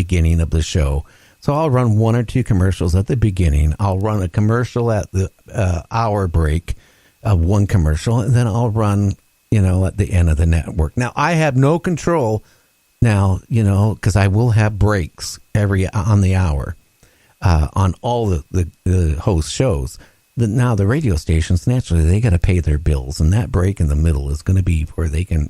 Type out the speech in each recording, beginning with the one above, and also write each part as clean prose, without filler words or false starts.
beginning of the show. So I'll run one or two commercials at the beginning. I'll run a commercial at the hour break of one commercial, and then I'll run, at the end of the network. Now, I have no control now, because I will have breaks on the hour on all the host shows. Now, the radio stations, naturally, they got to pay their bills, and that break in the middle is going to be where they can,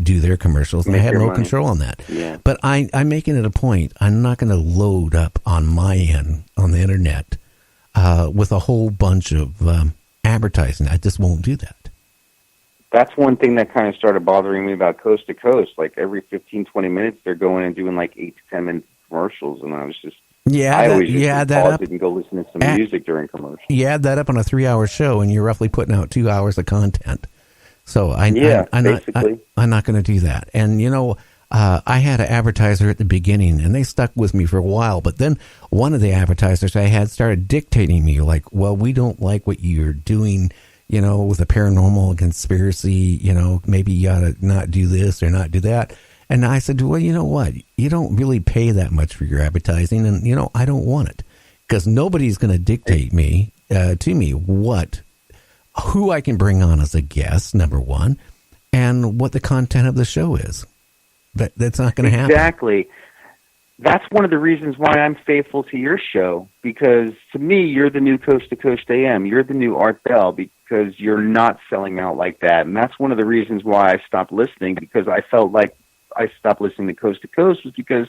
do their commercials, and I have no control on that. Yeah. But I'm making it a point. I'm not going to load up on my end on the internet with a whole bunch of advertising. I just won't do that. That's one thing that kind of started bothering me about Coast to Coast. Like every 15, 20 minutes, they're going and doing like 8 to 10 minute commercials, and I was just I always just pause it and go listen to some music during commercials. You add that up on a 3-hour show, and you're roughly putting out 2 hours of content. So I'm not going to do that. And, I had an advertiser at the beginning, and they stuck with me for a while. But then one of the advertisers I had started dictating me, like, well, we don't like what you're doing, with the paranormal conspiracy, maybe you ought to not do this or not do that. And I said, well, you know what? You don't really pay that much for your advertising, and, I don't want it. Because nobody's going to dictate to me who I can bring on as a guest, number one, and what the content of the show is. That's not going to happen. Exactly. That's one of the reasons why I'm faithful to your show, because to me, you're the new Coast to Coast AM. You're the new Art Bell, because you're not selling out like that. And that's one of the reasons why I stopped listening, because I felt like I stopped listening to Coast to Coast was because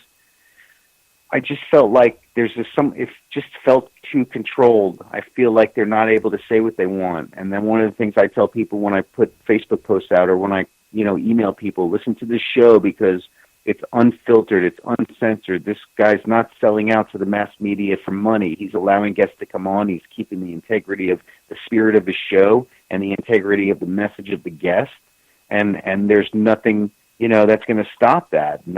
I just felt like it just felt too controlled. I feel like they're not able to say what they want. And then one of the things I tell people when I put Facebook posts out or when I, email people, listen to this show because it's unfiltered, it's uncensored. This guy's not selling out to the mass media for money. He's allowing guests to come on. He's keeping the integrity of the spirit of the show and the integrity of the message of the guest. And there's nothing, that's going to stop that. And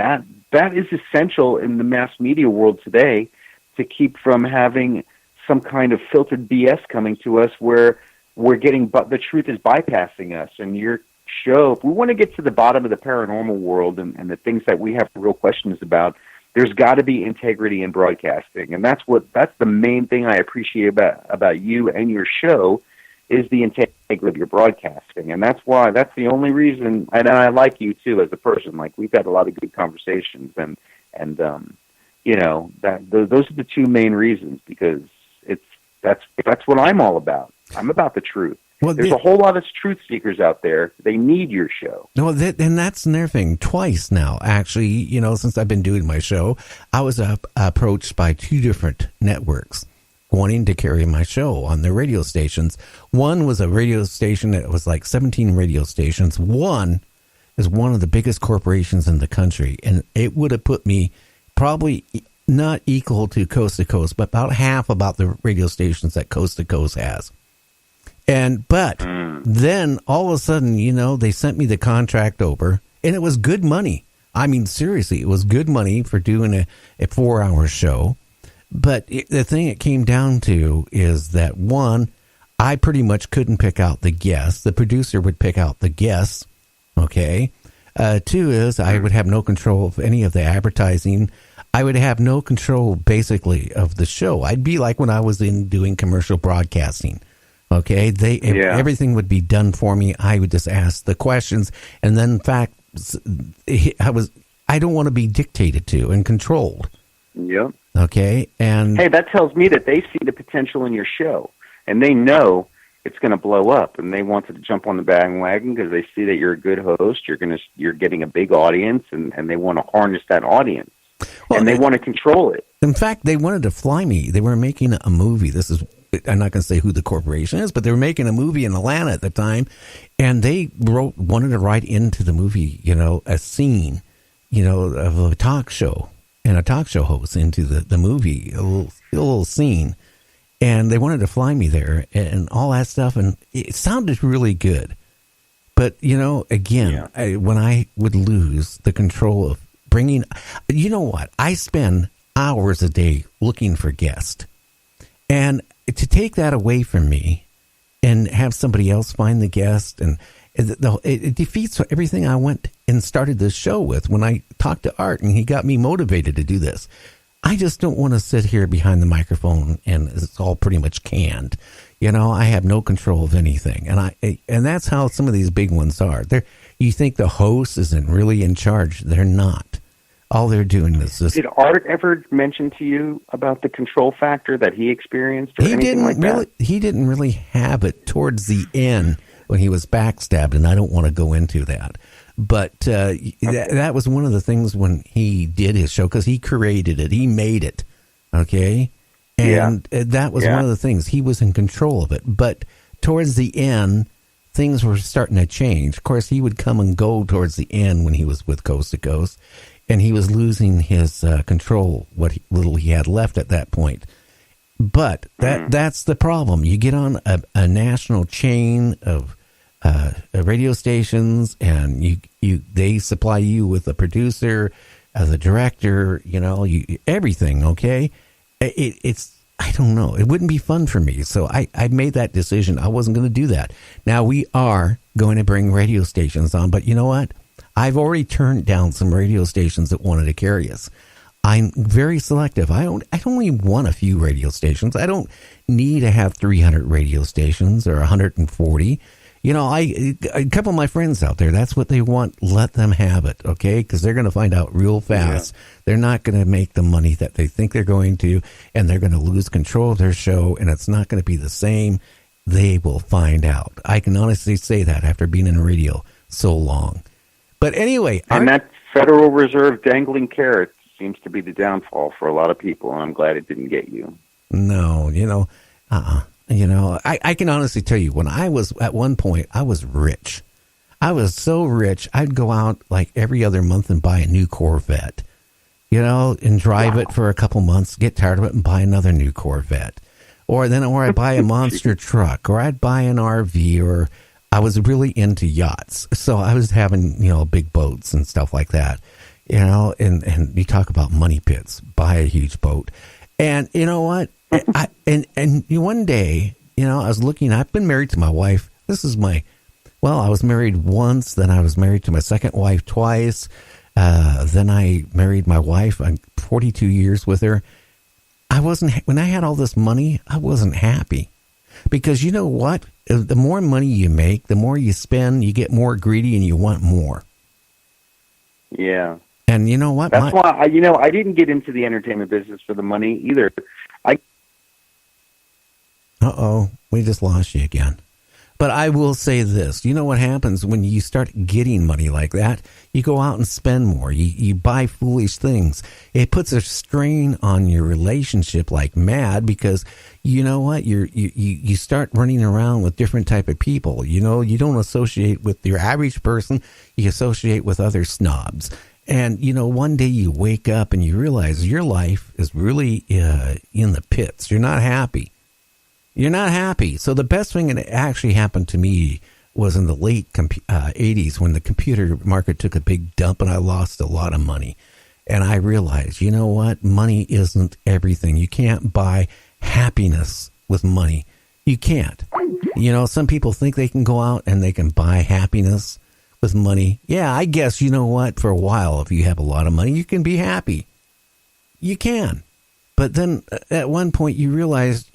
that is essential in the mass media world today to keep from having some kind of filtered BS coming to us where we're getting, but the truth is bypassing us. And your show, if we want to get to the bottom of the paranormal world and the things that we have real questions about, there's got to be integrity in broadcasting. And that's the main thing I appreciate about you and your show is the integrity of your broadcasting. And that's the only reason, and I like you too as a person. Like, we've had a lot of good conversations and those are the two main reasons, because that's what I'm all about. I'm about the truth. Well, there's a whole lot of truth seekers out there. They need your show. No, and that's their thing. Twice now, actually, since I've been doing my show, I was approached by 2 different networks wanting to carry my show on their radio stations. One was a radio station that was like 17 radio stations. One is one of the biggest corporations in the country, and it would have put me probably not equal to Coast, but about half about the radio stations that Coast to Coast has. But then all of a sudden, they sent me the contract over, and it was good money. I mean, seriously, it was good money for doing a 4-hour show. But the thing it came down to is that, one, I pretty much couldn't pick out the guests. The producer would pick out the guests, okay? 2 is I would have no control of any of the advertising. I would have no control, basically, of the show. I'd be like when I was doing commercial broadcasting. Okay, everything would be done for me. I would just ask the questions, and then, in fact, I don't want to be dictated to and controlled. Yep. Okay, and hey, that tells me that they see the potential in your show, and they know it's going to blow up, and they wanted to jump on the bandwagon because they see that you're a good host. You're getting a big audience, and they want to harness that audience, and they want to control it. In fact, they wanted to fly me. They were making a movie. I'm not going to say who the corporation is, but they were making a movie in Atlanta at the time, and they wanted to write into the movie, a scene, of a talk show and a talk show host into the movie, a little scene, and they wanted to fly me there and all that stuff, and it sounded really good. But, again, when I would lose the control of bringing, what? I spend hours a day looking for guests, and to take that away from me and have somebody else find the guest, and it defeats everything I went and started this show with when I talked to Art, and he got me motivated to do this. I just don't want to sit here behind the microphone and it's all pretty much canned. I have no control of anything, and that's how some of these big ones are. You think the host isn't really in charge? They're not. All they're doing is this. Did Art ever mention to you about the control factor that he experienced, or anything like that? He didn't really have it towards the end when he was backstabbed, and I don't want to go into that. But that was one of the things when he did his show, because he created it. He made it, okay? And that was one of the things. He was in control of it. But towards the end, things were starting to change. Of course, he would come and go towards the end when he was with Coast to Coast, and he was losing his control, what little he had left at that point. But that's the problem. You get on a national chain of radio stations, and they supply you with a producer, as a director, everything. Okay, it's I don't know. It wouldn't be fun for me, so I made that decision. I wasn't going to do that. Now we are going to bring radio stations on, but you know what? I've already turned down some radio stations that wanted to carry us. I'm very selective. I only want a few radio stations. I don't need to have 300 radio stations or 140. A couple of my friends out there, that's what they want. Let them have it, okay? Because they're going to find out real fast. Yeah. They're not going to make the money that they think they're going to, and they're going to lose control of their show, and it's not going to be the same. They will find out. I can honestly say that after being in radio so long. But anyway. And that Federal Reserve dangling carrot seems to be the downfall for a lot of people, and I'm glad it didn't get you. No, I can honestly tell you, when I was, at one point, I was rich. I was so rich, I'd go out like every other month and buy a new Corvette, and drive it for a couple months, get tired of it, and buy another new Corvette. Or I'd buy a monster truck, or I'd buy an RV, or I was really into yachts. So I was having, big boats and stuff like that, and you talk about money pits, buy a huge boat. And you know what? One day, I was looking, I've been married to my wife. I was married once, then I was married to my second wife twice. Then I married my wife. I'm 42 years with her. When I had all this money, I wasn't happy. Because you know what? The more money you make, the more you spend, you get more greedy and you want more. Yeah. And you know what? That's why, I didn't get into the entertainment business for the money either. Uh-oh, we just lost you again. But I will say this. You know what happens when you start getting money like that? You go out and spend more. You buy foolish things. It puts a strain on your relationship like mad, because you know what? You start running around with different type of people. You don't associate with your average person. You associate with other snobs. And, one day you wake up and you realize your life is really in the pits. You're not happy. You're not happy. So the best thing that actually happened to me was in the late 80s, when the computer market took a big dump and I lost a lot of money. And I realized, you know what? Money isn't everything. You can't buy happiness with money. You can't. Some people think they can go out and they can buy happiness with money. Yeah, I guess, you know what? For a while, if you have a lot of money, you can be happy. You can. But then at one point you realize,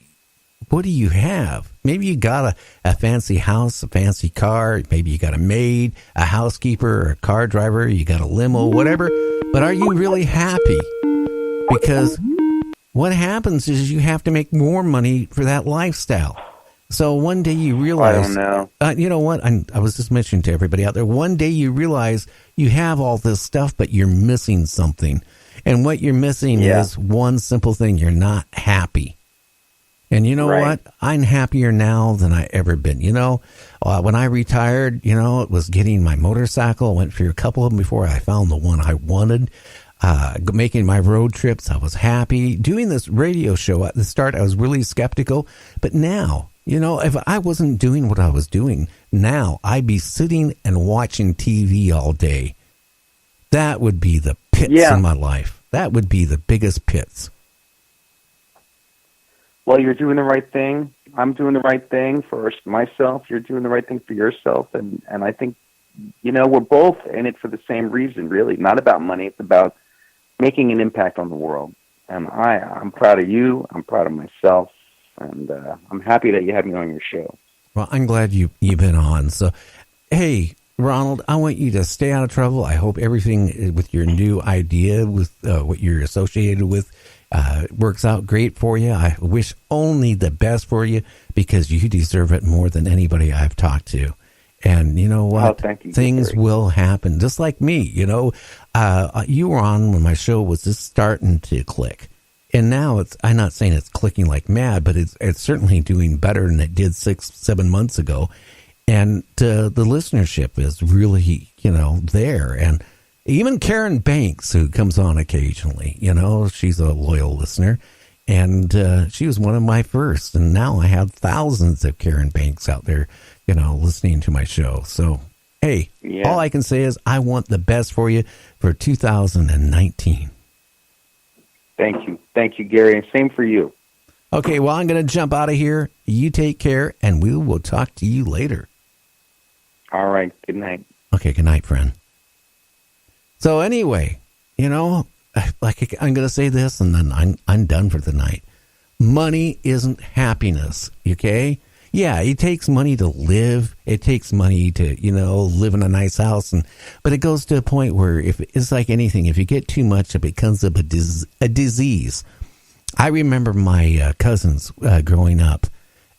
what do you have? Maybe you got a fancy house, a fancy car. Maybe you got a maid, a housekeeper, or a car driver. You got a limo, whatever. But are you really happy? Because what happens is you have to make more money for that lifestyle. So one day you realize, I don't know. You know what? I was just mentioning to everybody out there, one day you realize you have all this stuff, but you're missing something. And what you're missing is one simple thing. You're not happy. And you know what? I'm happier now than I ever been. When I retired, it was getting my motorcycle. I went through a couple of them before I found the one I wanted. Making my road trips, I was happy. Doing this radio show at the start, I was really skeptical. But now, if I wasn't doing what I was doing, now I'd be sitting and watching TV all day. That would be the pits in my life. That would be the biggest pits. Well, you're doing the right thing. I'm doing the right thing for myself. You're doing the right thing for yourself, and I think we're both in it for the same reason. Really, not about money. It's about making an impact on the world. And I'm proud of you. I'm proud of myself, and I'm happy that you had me on your show. Well, I'm glad you've been on. So, hey, Ronald, I want you to stay out of trouble. I hope everything with your new idea, with what you're associated with, works out great for you. I wish only the best for you because you deserve it more than anybody I've talked to. And you know what? Oh, thank you. Things will happen, just like me. You were on when my show was just starting to click. And now I'm not saying it's clicking like mad, but it's certainly doing better than it did 6-7 months ago. And the listenership is really, there. And even Karen Banks, who comes on occasionally, she's a loyal listener. And she was one of my first. And now I have thousands of Karen Banks out there, listening to my show. So, hey, all I can say is I want the best for you for 2019. Thank you. Thank you, Gary. And same for you. Okay, well, I'm going to jump out of here. You take care, and we will talk to you later. All right. Good night. Okay, good night, friend. So anyway, like I'm going to say this, and then I'm done for the night. Money isn't happiness, okay? Yeah, it takes money to live. It takes money to, live in a nice house. But it goes to a point where if it's like anything, if you get too much, it becomes a disease. I remember my cousins growing up,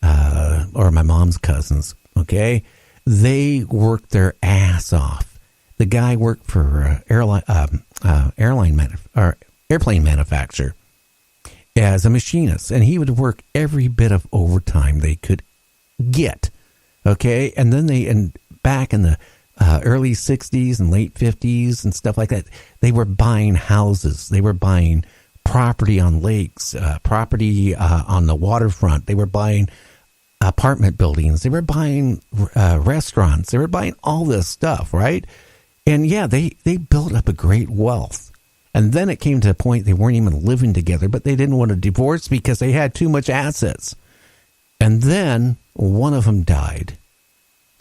or my mom's cousins, okay? They worked their ass off. The guy worked for airplane manufacturer as a machinist, and he would work every bit of overtime they could get, okay? And then back in the early 60s and late 50s and stuff like that, they were buying houses. They were buying property on lakes, property on the waterfront. They were buying apartment buildings. They were buying restaurants. They were buying all this stuff, right? And yeah, they built up a great wealth. And then it came to a point they weren't even living together, but they didn't want to divorce because they had too much assets. And then one of them died,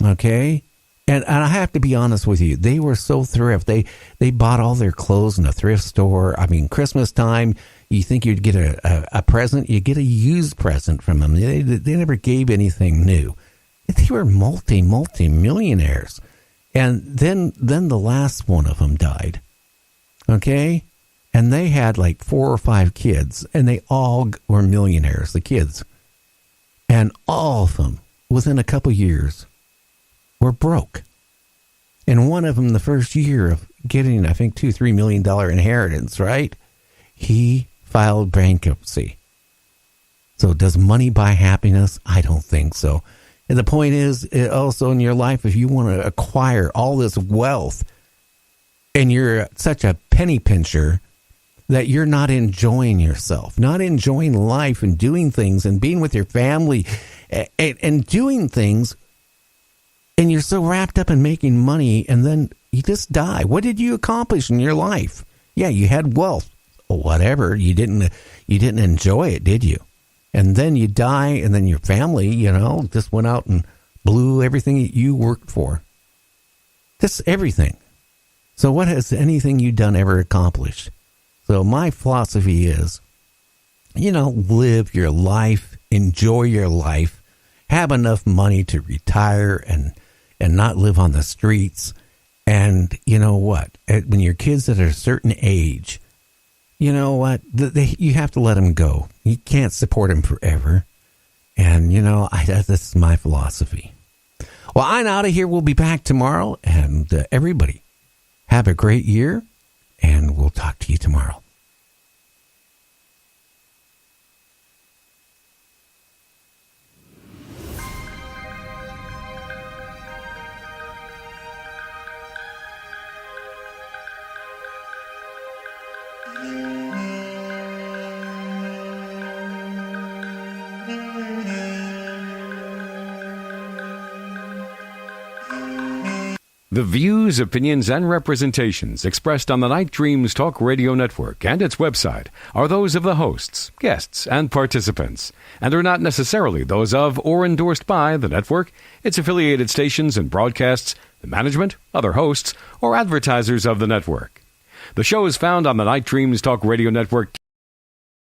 okay? And I have to be honest with you, they were so thrift. They bought all their clothes in a thrift store. I mean, Christmas time, you think you'd get a present, you get a used present from them. They never gave anything new. They were multi-millionaires. And then the last one of them died, okay? And they had like 4 or 5 kids, and they all were millionaires, the kids. And all of them, within a couple years, were broke. And one of them, the first year of getting, I think, $2-3 million inheritance, right? He filed bankruptcy. So does money buy happiness? I don't think so. And the point is, also in your life, if you want to acquire all this wealth and you're such a penny pincher that you're not enjoying yourself, not enjoying life and doing things and being with your family and doing things, and you're so wrapped up in making money, and then you just die. What did you accomplish in your life? Yeah, you had wealth, or whatever. You didn't enjoy it, did you? And then you die, and then your family, just went out and blew everything that you worked for. Just everything. So what has anything you've done ever accomplished? So my philosophy is, live your life, enjoy your life, have enough money to retire and not live on the streets. And you know what? When your kids at a certain age, you know what? You have to let them go. You can't support them forever. And, this is my philosophy. Well, I'm out of here. We'll be back tomorrow. And everybody, have a great year. And we'll talk to you tomorrow. The views, opinions, and representations expressed on the Night Dreams Talk Radio Network and its website are those of the hosts, guests, and participants, and are not necessarily those of or endorsed by the network, its affiliated stations and broadcasts, the management, other hosts, or advertisers of the network. The show is found on the Night Dreams Talk Radio Network